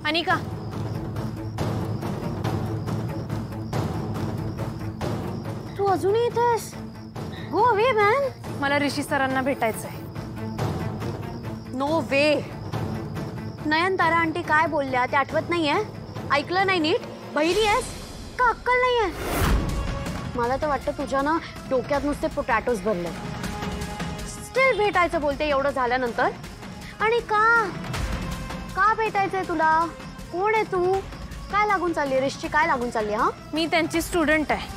अनिका, तू अजूनही इथेस? Go away man. मला ऋषी सरांना भेटायचंय. नो वे. नयनतारा आंटी काय बोलल्या ते आठवत नाहीये? ऐकलं नाही नीट? बहिरी आहेस का अक्कल नाहीये? मला तर वाटतं तुझ्या ना डोक्यात नुसते पोटॅटोज भरले. स्टिल भेटायचं बोलते एवढं झाल्यानंतर. आणि का भेटायचंय तुला? कोण आहे तू? काय लागून चालली? रिश्ची काय लागून चालली? हा, मी त्यांची स्टुडंट आहे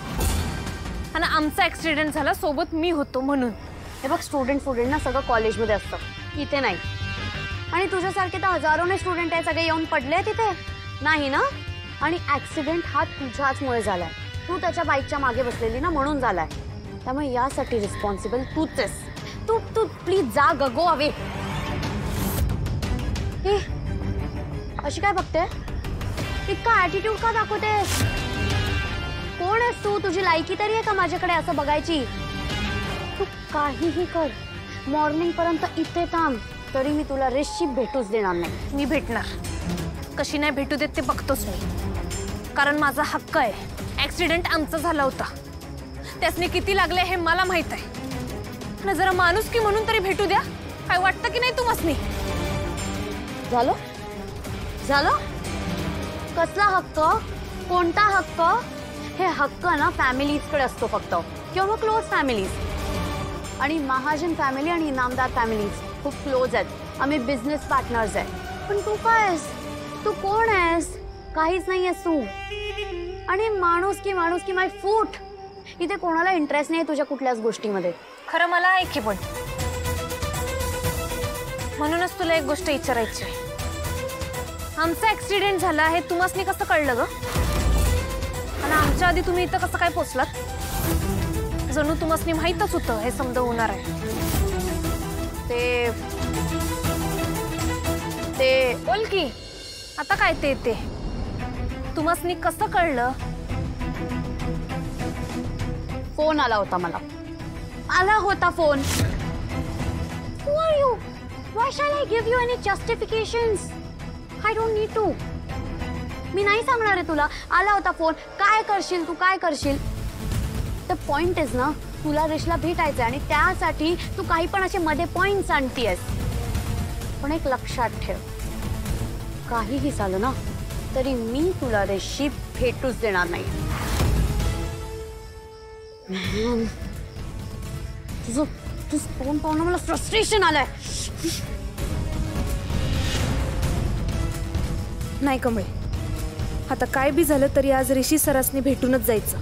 आणि आमचा ऍक्सिडेंट झाला, सोबत मी होतो म्हणून. हे बघ, स्टुडंट ना सगळं कॉलेजमध्ये असतं, इथे नाही. आणि तुझ्यासारखे तर हजारोने स्टुडंट आहे, सगळे येऊन पडले तिथे नाही ना? आणि ऍक्सिडेंट हा तुझ्याचमुळे झालाय. तू त्याच्या बाईकच्या मागे बसलेली ना, म्हणून झालाय. त्यामुळे यासाठी रिस्पॉन्सिबल तूच आहेस. तू प्लीज जा गो अवे. अशी काय बघते? इतका ऍटिट्यूड का दाखवतेस? कोण आहेस तू? तुझी लायकी तरी आहे का माझ्याकडे असं बघायची? तू काहीही कर, मॉर्निंग पर्यंत इथे थांब, तरी मी तुला ऋषी भेटूच देणार नाही. मी भेटणार. कशी नाही भेटू देत ते बघतोच मी, कारण माझा हक्क आहे. ऍक्सिडेंट आमचा झाला होता, त्यासने किती लागले हे मला माहित आहे. ना जरा माणूस की म्हणून तरी भेटू द्या. काय वाटतं की नाही तुम्हासनी? झालं कसला हक्क? कोणता हक्क? हे हक्क ना फॅमिलीजकडे असतो फक्त, किंवा क्लोज फॅमिलीज. आणि महाजन फॅमिली आणि इनामदार फॅमिलीज खूप क्लोज आहेत. आम्ही बिझनेस पार्टनर्स आहे. पण तू काय आहेस? तू कोण आहेस? काहीच नाही आहेस तू. आणि माणूस की माय फूट. इथे कोणाला इंटरेस्ट नाही तुझ्या कुठल्याच गोष्टीमध्ये. खरं मला आहे की, पण म्हणूनच तुला एक गोष्ट विचारायची आहे. आमचा ऍक्सिडेंट झाला हे तुम्हासनी कसं कळलं ग? आणि आमच्या आधी तुम्ही इथं कसं काय पोचलात? जणू तुम्हासनी माहीतच होतं हे समजा होणार आहे. ते बोल की आता काय ते तुम्हासनी कसं कळलं? फोन आला होता मला. आला होता phone. Who are you? Why shall I give you any justifications? I don't need to. मी नाही सांगणार आहे तुला. आला होता फोन. काय करशील तू? काय करशील? द पॉइंट इज ना, तुला ऋषीला भेटायचं आणि त्यासाठी तू काही पण असे मध्ये पॉइंट्स आणतीयस. पण एक लक्षात ठेव, काहीही झालं ना तरी मी तुला ऋषी भेटूच देणार नाही. तुझं फोन पाहून मला फ्रस्ट्रेशन आलंय. नाही कमळे, आता काय बी झालं तरी आज ऋषी सरासनी भेटूनच जायचं.